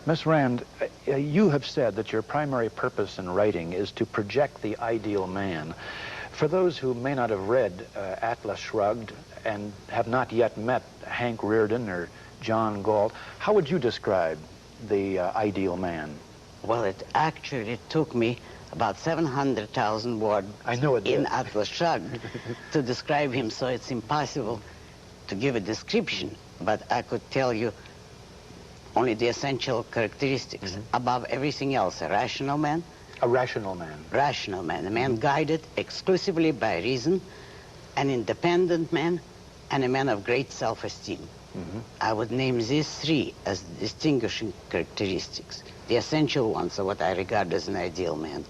Miss Rand, you have said that your primary purpose in writing is to project the ideal man. For those who may not have read Atlas Shrugged and have not yet met Hank Rearden or John Galt, how would you describe the ideal man? Well, it actually took me about 700,000 words in Atlas Shrugged to describe him, so it's impossible to give a description, but I could tell you only the essential characteristics. Above everything else, a rational man. A rational man. Rational man, a man guided exclusively by reason, an independent man, and a man of great self-esteem. I would name these three as distinguishing characteristics, the essential ones of what I regard as an ideal man.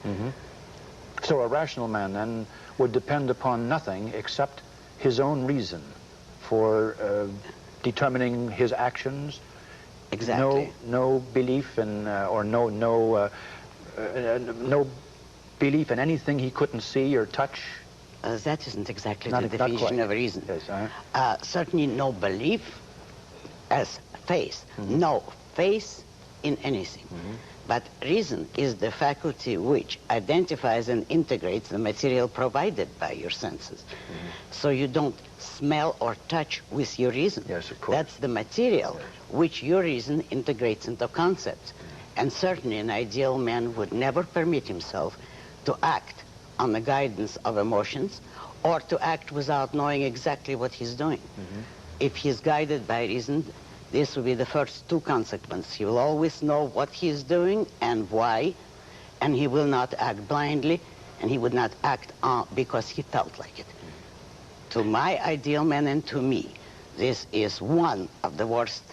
So a rational man then would depend upon nothing except his own reason for determining his actions. Exactly. No belief in, or no belief in anything he couldn't see or touch. That isn't exactly the definition of reason. Yes, certainly no belief as faith, no faith in anything. But reason is the faculty which identifies and integrates the material provided by your senses. So you don't smell or touch with your reason. Yes, of course. That's the material which your reason integrates into concepts. And certainly an ideal man would never permit himself to act on the guidance of emotions or to act without knowing exactly what he's doing. If he's guided by reason, this will be the first two consequences. He will always know what he's doing and why, and he will not act blindly, and he would not act because he felt like it. To my ideal man and to me, this is one of the worst,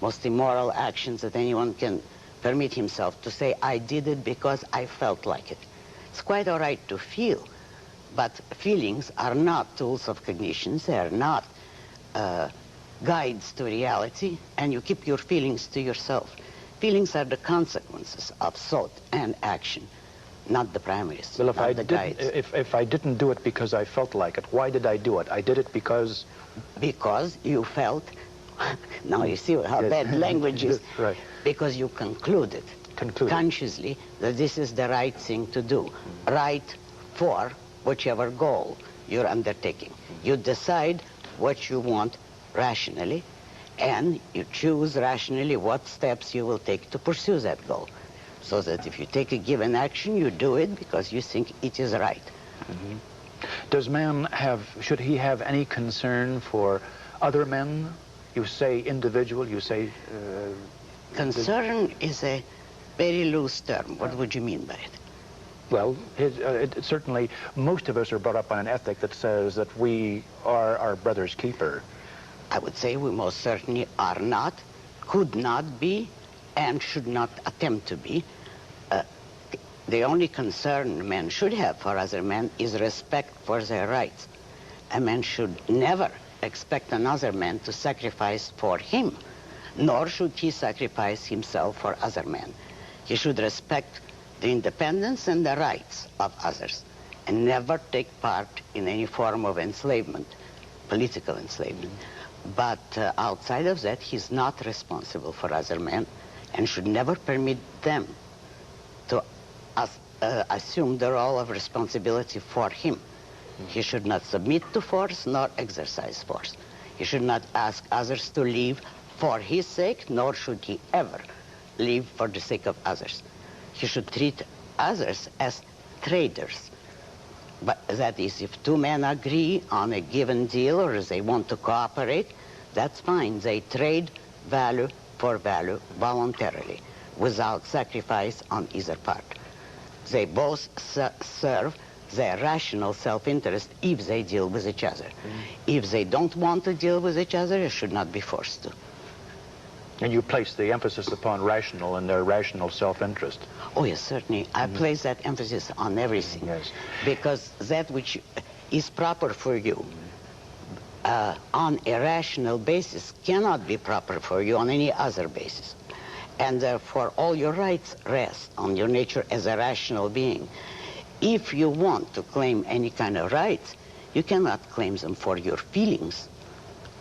most immoral actions that anyone can permit himself to say, I did it because I felt like it. It's quite all right to feel, but feelings are not tools of cognition. They are not guides to reality, and you keep your feelings to yourself. Feelings are the consequences of thought and action, not the primaries, well, not the guides. If I didn't do it because I felt like it, why did I do it? I did it because... Because you felt... Now you see how bad language is. Right. Because you concluded consciously that this is the right thing to do, right for whichever goal you're undertaking. You decide what you want rationally, and you choose rationally what steps you will take to pursue that goal. So that if you take a given action, you do it because you think it is right. Does man have, should he have any concern for other men? You say individual, you say... Concern is a very loose term. What would you mean by it? Well, certainly most of us are brought up by an ethic that says that we are our brother's keeper. I would say we most certainly are not, could not be, and should not attempt to be. The only concern men should have for other men is respect for their rights. A man should never expect another man to sacrifice for him, nor should he sacrifice himself for other men. He should respect the independence and the rights of others, and never take part in any form of enslavement, political enslavement. But outside of that, he's not responsible for other men and should never permit them to assume the role of responsibility for him. He should not submit to force nor exercise force. He should not ask others to live for his sake, nor should he ever live for the sake of others. He should treat others as traders. But that is, if two men agree on a given deal or they want to cooperate, that's fine. They trade value for value voluntarily, without sacrifice on either part. They both serve their rational self-interest if they deal with each other. If they don't want to deal with each other, they should not be forced to. And you place the emphasis upon rational and their rational self-interest. Oh, yes, certainly. I place that emphasis on everything. Yes. Because that which is proper for you on a rational basis cannot be proper for you on any other basis. And therefore, all your rights rest on your nature as a rational being. If you want to claim any kind of rights, you cannot claim them for your feelings,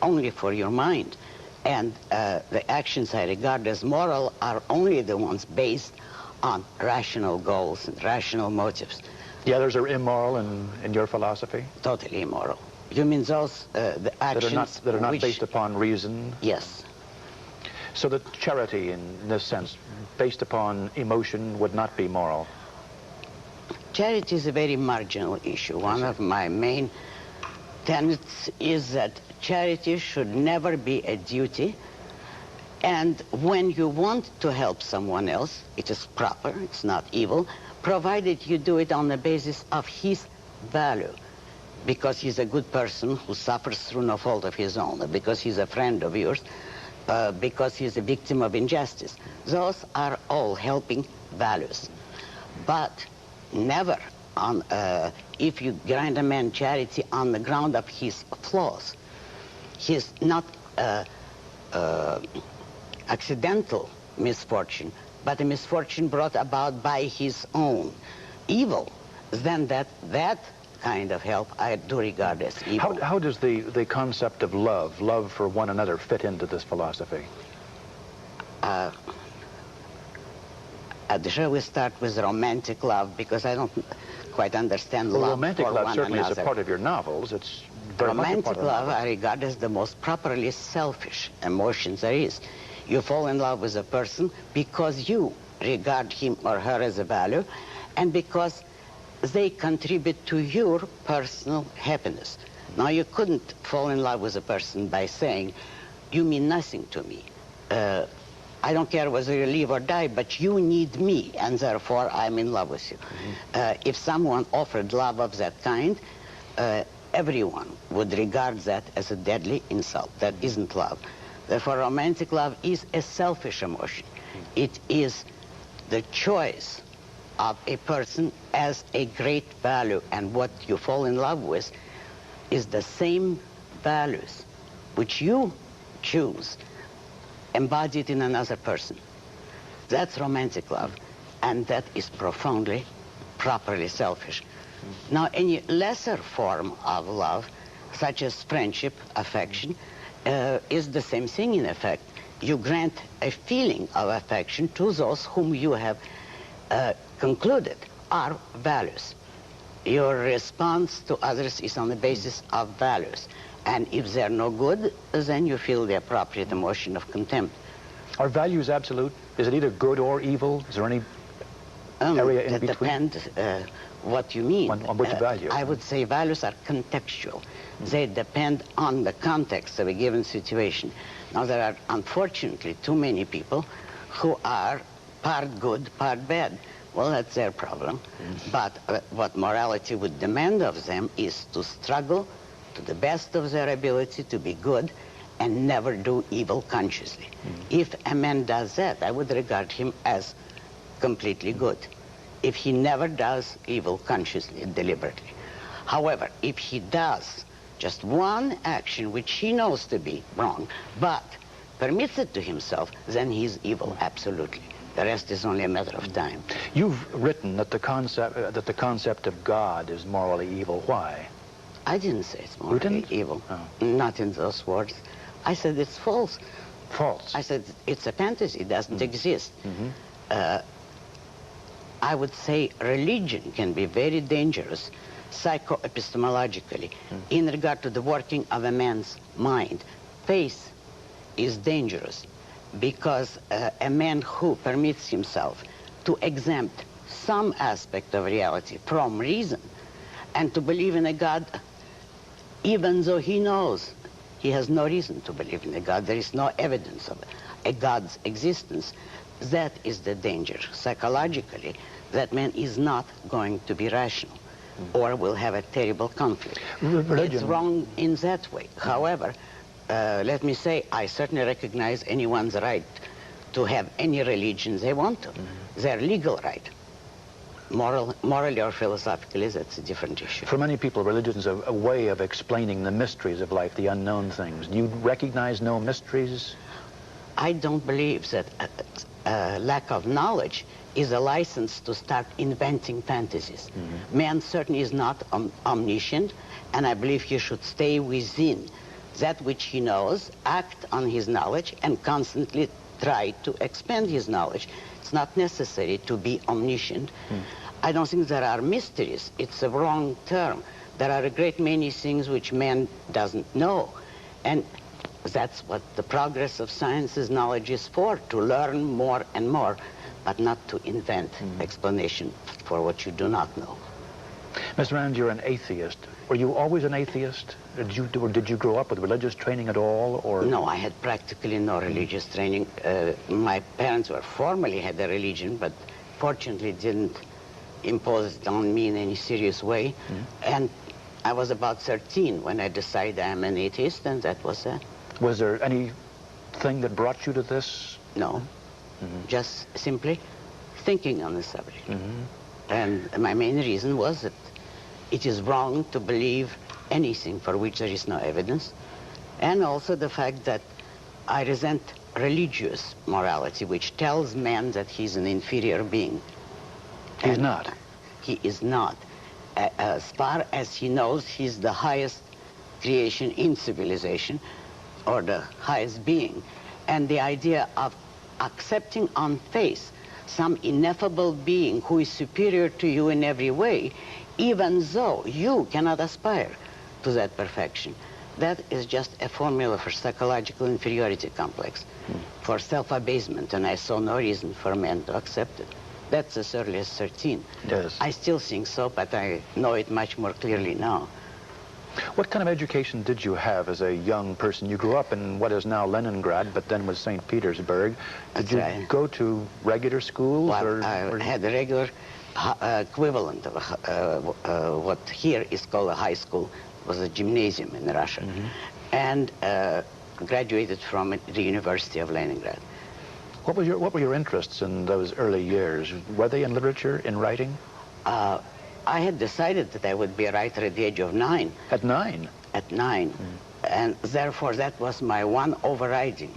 only for your mind. And the actions I regard as moral are only the ones based on rational goals and rational motives. The others are immoral in your philosophy? Totally immoral. You mean those, the actions that are not based upon reason? Yes. So that charity, in this sense, based upon emotion, would not be moral? Charity is a very marginal issue. One of my main tenets is that charity should never be a duty, and when you want to help someone else, it is proper, it's not evil, provided you do it on the basis of his value, because he's a good person who suffers through no fault of his own, because he's a friend of yours, because he's a victim of injustice. Those are all helping values. But never on, if you grant a man charity on the ground of his flaws, his not accidental misfortune, but a misfortune brought about by his own evil, then that kind of help I do regard as evil. How does the concept of love for one another, fit into this philosophy? Shall we start with romantic love, because I don't quite understand love romantic for love one certainly another. is a part of your novels. It's very romantic much a part love of the novel. I regard as the most properly selfish emotion there is. You fall in love with a person because you regard him or her as a value, and because they contribute to your personal happiness. Now, you couldn't fall in love with a person by saying, you mean nothing to me. I don't care whether you live or die, but you need me, and therefore I'm in love with you. If someone offered love of that kind, everyone would regard that as a deadly insult. That isn't love. Therefore, romantic love is a selfish emotion. It is the choice of a person as a great value, and what you fall in love with is the same values which you choose embodied in another person. That's romantic love, and that is profoundly, properly selfish. Now, any lesser form of love, such as friendship, affection, is the same thing in effect. You grant a feeling of affection to those whom you have concluded are values. Your response to others is on the basis of values. And if they're no good, then you feel the appropriate emotion of contempt. Are values absolute? Is it either good or evil? Is there any area in between? That depends what you mean. On which value? I would say values are contextual. They depend on the context of a given situation. Now, there are unfortunately too many people who are part good, part bad. Well, that's their problem. But what morality would demand of them is to struggle to the best of their ability to be good and never do evil consciously. If a man does that, I would regard him as completely good. If he never does evil consciously, deliberately. However, if he does just one action which he knows to be wrong, but permits it to himself, then he's evil, absolutely. The rest is only a matter of time. You've written that the concept of God is morally evil. Why? I didn't say it's morally evil. Oh. Not in those words. I said it's false. False? I said it's a fantasy. It doesn't exist. I would say religion can be very dangerous psycho-epistemologically in regard to the working of a man's mind. Faith is dangerous because a man who permits himself to exempt some aspect of reality from reason and to believe in a God, even though he knows he has no reason to believe in a God, there is no evidence of a God's existence, that is the danger. Psychologically, that man is not going to be rational or will have a terrible conflict. Religion. It's wrong in that way. However, let me say, I certainly recognize anyone's right to have any religion they want to. Their legal right. Morally or philosophically, that's a different issue. For many people, religion is a way of explaining the mysteries of life, the unknown things. Do you recognize no mysteries? I don't believe that lack of knowledge is a license to start inventing fantasies. Man certainly is not omniscient, and I believe he should stay within that which he knows, act on his knowledge, and constantly try to expand his knowledge. It's not necessary to be omniscient. I don't think there are mysteries. It's a wrong term. There are a great many things which man doesn't know. And that's what the progress of science's knowledge is for, to learn more and more, but not to invent explanation for what you do not know. Ms. Rand, you're an atheist. Were you always an atheist? Did you grow up with religious training at all? Or No, I had practically no religious training. My parents were formally had a religion, but fortunately didn't impose it on me in any serious way. And I was about 13 when I decided I'm an atheist, and that was that. Was there anything that brought you to this? No, just simply thinking on the subject. And my main reason was that it is wrong to believe anything for which there is no evidence, and also the fact that I resent religious morality, which tells man that he's an inferior being. He's not. He is not. As far as he knows, he's the highest creation in civilization, or the highest being. And the idea of accepting on faith some ineffable being who is superior to you in every way, even though you cannot aspire to that perfection, that is just a formula for psychological inferiority complex, for self-abasement, and I saw no reason for men to accept it. That's as early as 13. Yes. I still think so, but I know it much more clearly now. What kind of education did you have as a young person? You grew up in what is now Leningrad, but then was St. Petersburg. Did you go to regular schools? Well, I had a regular equivalent of what here is called a high school. It was a gymnasium in Russia. And graduated from the University of Leningrad. What were your interests in those early years? Were they in literature, in writing? I had decided that I would be a writer at the age of 9. At 9? At 9. And therefore that was my one overriding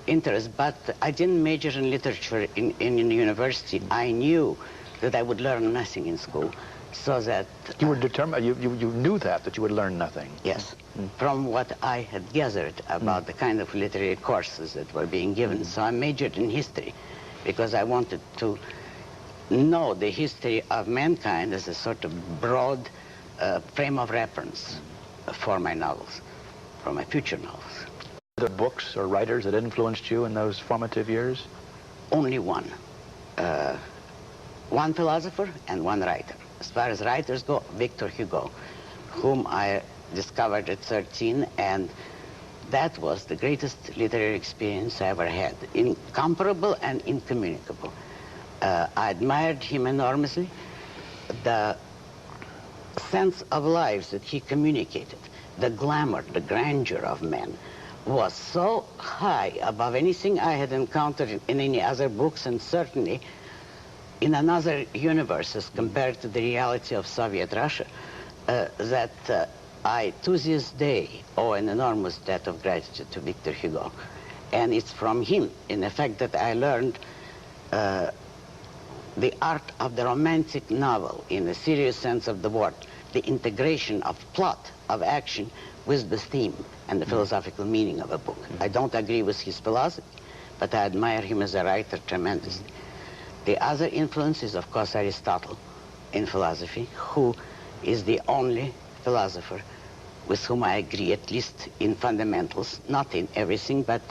interest. But I didn't major in literature in university. I knew that I would learn nothing in school. So that... You were determined, you knew that you would learn nothing. Yes. From what I had gathered about the kind of literary courses that were being given. So I majored in history because I wanted to know the history of mankind as a sort of broad frame of reference for my novels, for my future novels. Are there books or writers that influenced you in those formative years? Only one. One philosopher and one writer. As far as writers go, Victor Hugo, whom I discovered at 13, and that was the greatest literary experience I ever had. Incomparable and incommunicable. I admired him enormously. The sense of lives that he communicated, the glamour, the grandeur of men, was so high above anything I had encountered in any other books, and certainly in another universe as compared to the reality of Soviet Russia, that I, to this day, owe an enormous debt of gratitude to Victor Hugo. And it's from him, in effect, that I learned the art of the romantic novel in the serious sense of the word, the integration of plot, of action, with the theme and the philosophical meaning of a book. I don't agree with his philosophy, but I admire him as a writer tremendously. The other influence is, of course, Aristotle in philosophy, who is the only philosopher with whom I agree, at least in fundamentals, not in everything, but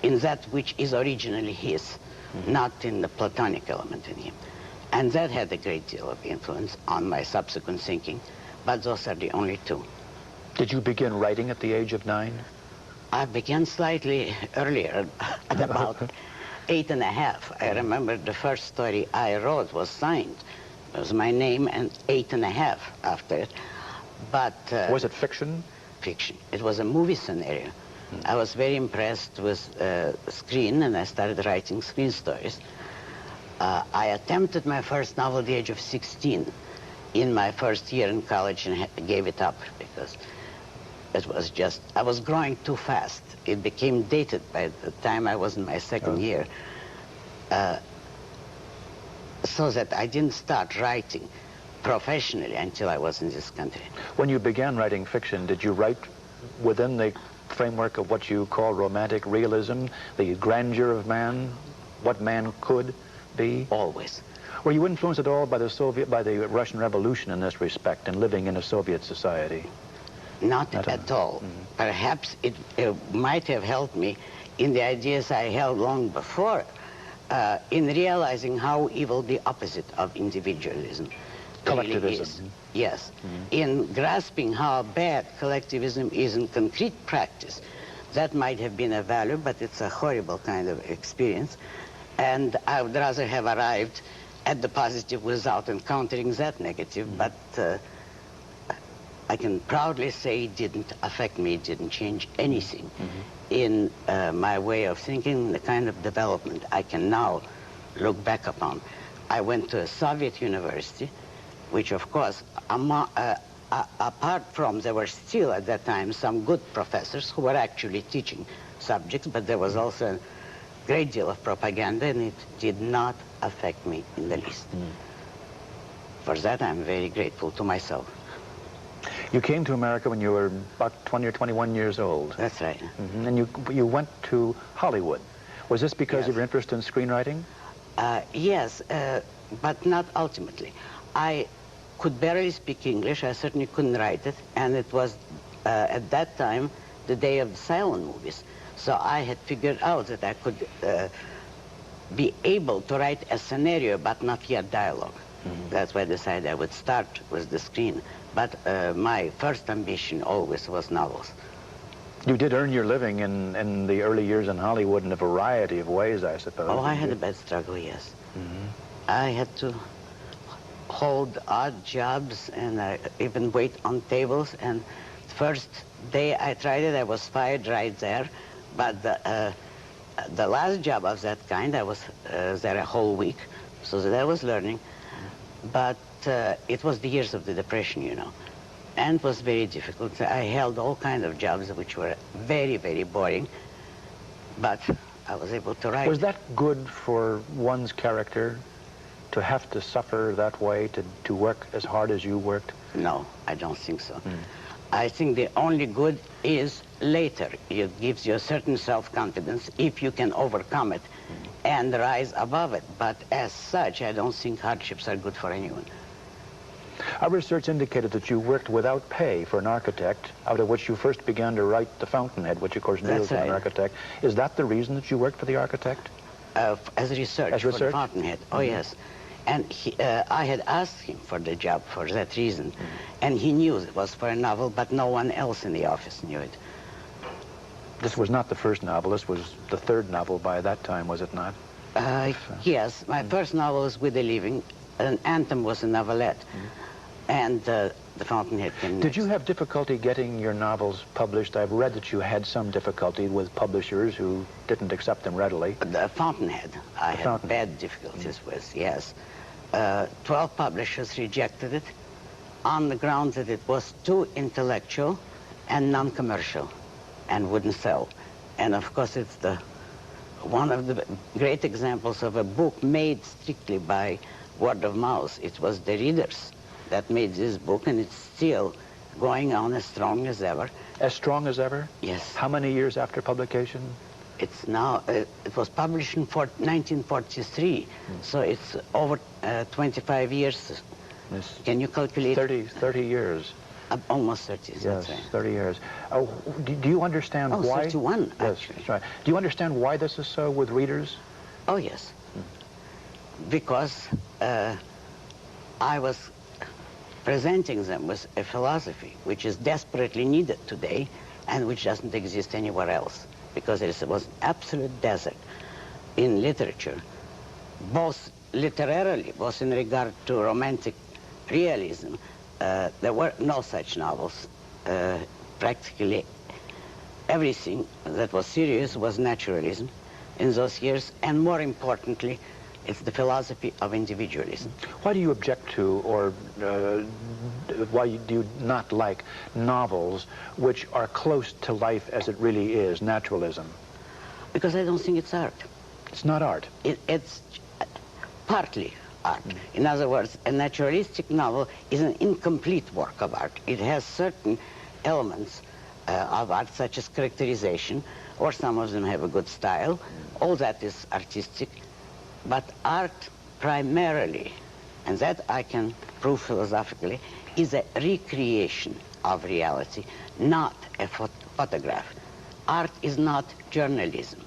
in that which is originally his, not in the Platonic element in him. And that had a great deal of influence on my subsequent thinking, but those are the only two. Did you begin writing at the age of 9? I began slightly earlier, at about 8 and a half. I remember the first story I wrote was signed. It was my name and 8 and a half after it. But was it fiction? Fiction. It was a movie scenario. I was very impressed with screen, and I started writing screen stories. I attempted my first novel at the age of 16 in my first year in college, and gave it up because it was just, I was growing too fast. It became dated by the time I was in my second year. So that I didn't start writing professionally until I was in this country. When you began writing fiction, did you write within the framework of what you call romantic realism, the grandeur of man, what man could be? Always. Were you influenced at all by the Russian Revolution in this respect and living in a Soviet society? Not at all. Perhaps it might have helped me in the ideas I held long before, in realizing how evil the opposite of individualism Collectivism. really is. Yes. In grasping how bad collectivism is in concrete practice. That might have been a value, but it's a horrible kind of experience. And I would rather have arrived at the positive without encountering that negative, but I can proudly say it didn't affect me, it didn't change anything in my way of thinking, the kind of development I can now look back upon. I went to a Soviet university, which of course, apart from, there were still at that time some good professors who were actually teaching subjects, but there was also a great deal of propaganda, and it did not affect me in the least. For that, I'm very grateful to myself. You came to America when you were about 20 or 21 years old. That's right. And you went to Hollywood. Was this because of your interest in screenwriting? Yes, but not ultimately. I could barely speak English. I certainly couldn't write it. And it was, at that time, the day of the silent movies. So I had figured out that I could be able to write a scenario, but not yet dialogue. That's why I decided I would start with the screen. But my first ambition always was novels. You did earn your living in the early years in Hollywood in a variety of ways, I suppose. Oh, I had a bad struggle, yes. I had to hold odd jobs, and I even wait on tables. And the first day I tried it, I was fired right there. But the last job of that kind, I was there a whole week, so that I was learning. But it was the years of the Depression, you know, and it was very difficult. I held all kinds of jobs which were very, very boring, but I was able to write. Was that good for one's character, to have to suffer that way, to work as hard as you worked? No, I don't think so. I think the only good is later. It gives you a certain self-confidence if you can overcome it and rise above it. But as such, I don't think hardships are good for anyone. Our research indicated that you worked without pay for an architect, out of which you first began to write The Fountainhead, which of course deals with an architect. Is that the reason that you worked for the architect? As research for The Fountainhead, oh yes. And I had asked him for the job for that reason. And he knew it was for a novel, but no one else in the office knew it. This was not the first novel. This was the third novel by that time, was it not? Yes, my first novel was With a Living. An Anthem was a novelette. And The Fountainhead came Did you have difficulty getting your novels published? I've read that you had some difficulty with publishers who didn't accept them readily. The Fountainhead, I had bad difficulties with, yes. 12 publishers rejected it on the grounds that it was too intellectual and non-commercial and wouldn't sell. And of course, it's one of the great examples of a book made strictly by word of mouth. It was the readers that made this book, and it's still going on as strong as ever. As strong as ever? Yes. How many years after publication? It's now, it was published in 1943, so it's over 25 years. Yes. Can you calculate? 30 years. Almost 30, yes, that's right. 30 years. Oh, do you understand why? 31, yes, actually. That's right. Do you understand why this is so with readers? Oh, yes. Because I was presenting them with a philosophy which is desperately needed today and which doesn't exist anywhere else, because it was an absolute desert in literature, both literarily, both in regard to romantic realism. There were no such novels. Practically everything that was serious was naturalism in those years, and more importantly, it's the philosophy of individualism. Why do you object to, or why do you not like novels which are close to life as it really is, naturalism? Because I don't think it's art. It's not art. It's partly art. In other words, a naturalistic novel is an incomplete work of art. It has certain elements of art, such as characterization, or some of them have a good style. All that is artistic. But art primarily, and that I can prove philosophically, is a recreation of reality, not a photograph. Art is not journalism.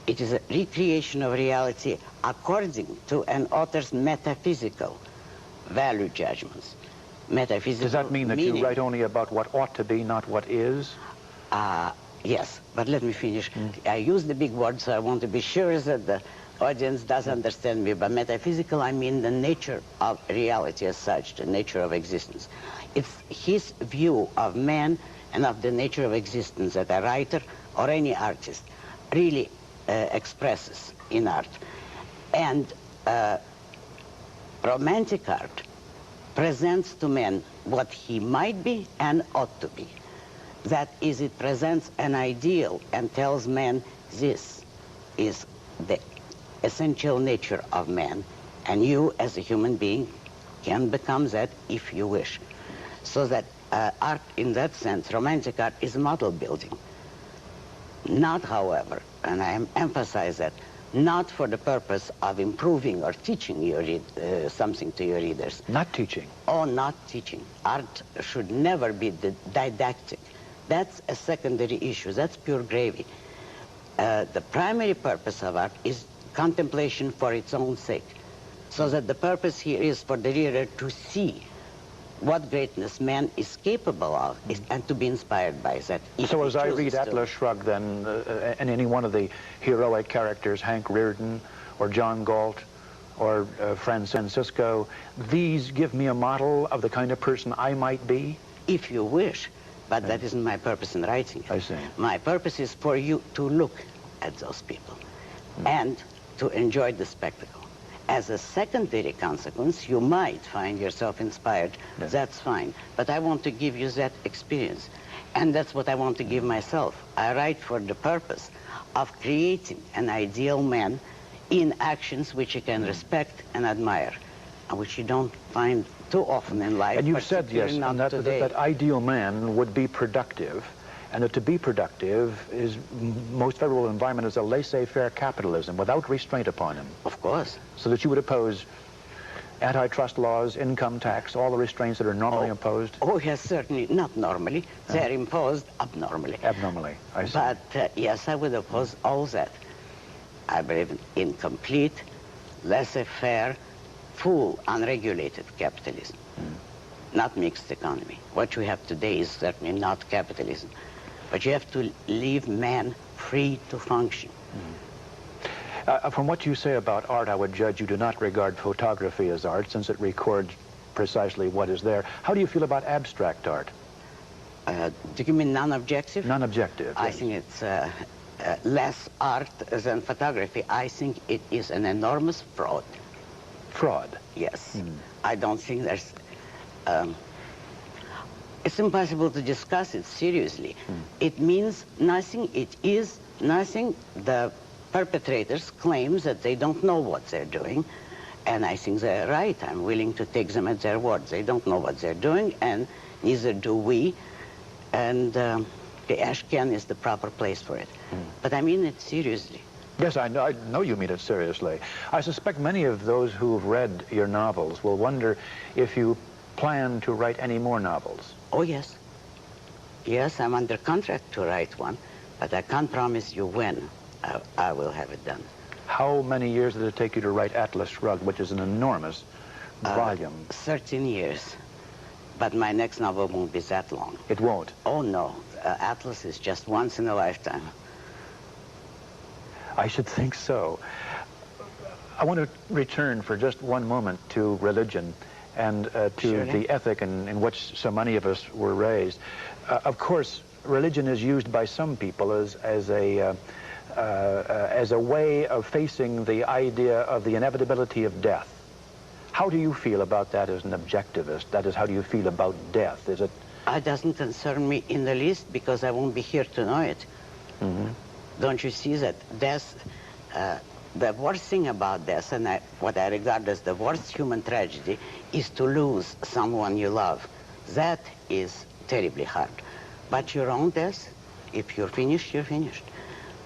It is a recreation of reality according to an author's metaphysical value judgments. Metaphysical Does that mean that meaning. you write only about what ought to be, not what is? Yes, but let me finish. I use the big word, so I want to be sure that the audience does understand me. By metaphysical, I mean the nature of reality as such, the nature of existence. It's his view of man and of the nature of existence that a writer or any artist really expresses in art. And romantic art presents to man what he might be and ought to be. That is, it presents an ideal and tells man this is the essential nature of man, and you as a human being can become that if you wish. So that art in that sense, romantic art, is model building. Not, however, and I emphasize that, not for the purpose of improving or teaching your something to your readers. Not teaching. Oh, not teaching. Art should never be didactic. That's a secondary issue. That's pure gravy. The primary purpose of art is contemplation for its own sake. So that the purpose here is for the reader to see what greatness man is capable of and to be inspired by that. So as I read Atlas Shrugged, then, and any one of the heroic characters, Hank Rearden or John Galt or Francisco, these give me a model of the kind of person I might be? If you wish, but that isn't my purpose in writing it. I see. My purpose is for you to look at those people and to enjoy the spectacle. As a secondary consequence, you might find yourself inspired. Yes. That's fine. But I want to give you that experience. And that's what I want to give myself. I write for the purpose of creating an ideal man in actions which you can respect and admire, and which you don't find too often in life. And you've said, yes, not and that today. that ideal man would be productive, and that to be productive is, most favorable environment is a laissez-faire capitalism without restraint upon him. Of course. So that you would oppose antitrust laws, income tax, all the restraints that are normally imposed? Oh, yes, certainly. Not normally. They're imposed abnormally. Abnormally, I see. But, yes, I would oppose all that. I believe in complete, laissez-faire, full, unregulated capitalism. Not mixed economy. What you have today is certainly not capitalism. But you have to leave man free to function. From what you say about art, I would judge you do not regard photography as art, since it records precisely what is there. How do you feel about abstract art? Do you mean non-objective? Non-objective, I yes. think it's less art than photography. I think it is an enormous fraud. Fraud? Yes. I don't think there's... it's impossible to discuss it seriously. It means nothing. It is nothing. The perpetrators claim that they don't know what they're doing, and I think they're right. I'm willing to take them at their word. They don't know what they're doing, and neither do we. And the ash can is the proper place for it. But I mean it seriously. Yes, I know you mean it seriously. I suspect many of those who've read your novels will wonder if you plan to write any more novels. Oh, yes. Yes, I'm under contract to write one, but I can't promise you when I will have it done. How many years did it take you to write Atlas Shrugged, which is an enormous volume? 13 years. But my next novel won't be that long. It won't? Oh, no. Atlas is just once in a lifetime. I should think so. I want to return for just one moment to religion and to the ethic in which so many of us were raised. Of course, religion is used by some people as a way of facing the idea of the inevitability of death. How do you feel about that as an objectivist? That is, how do you feel about death? Is it... It doesn't concern me in the least because I won't be here to know it. Don't you see that death, the worst thing about death, and what I regard as the worst human tragedy, is to lose someone you love. That is terribly hard. But your own death, if you're finished, you're finished.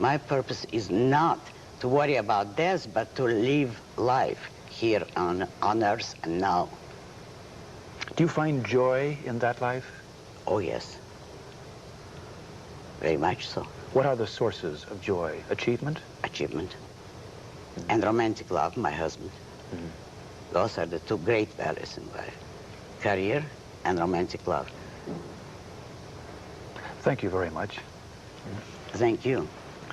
My purpose is not to worry about death, but to live life here on earth and now. Do you find joy in that life? Oh, yes. Very much so. What are the sources of joy? Achievement? Achievement. And romantic love, my husband. Those are the two great values in life. Career and romantic love. Thank you very much. Thank you.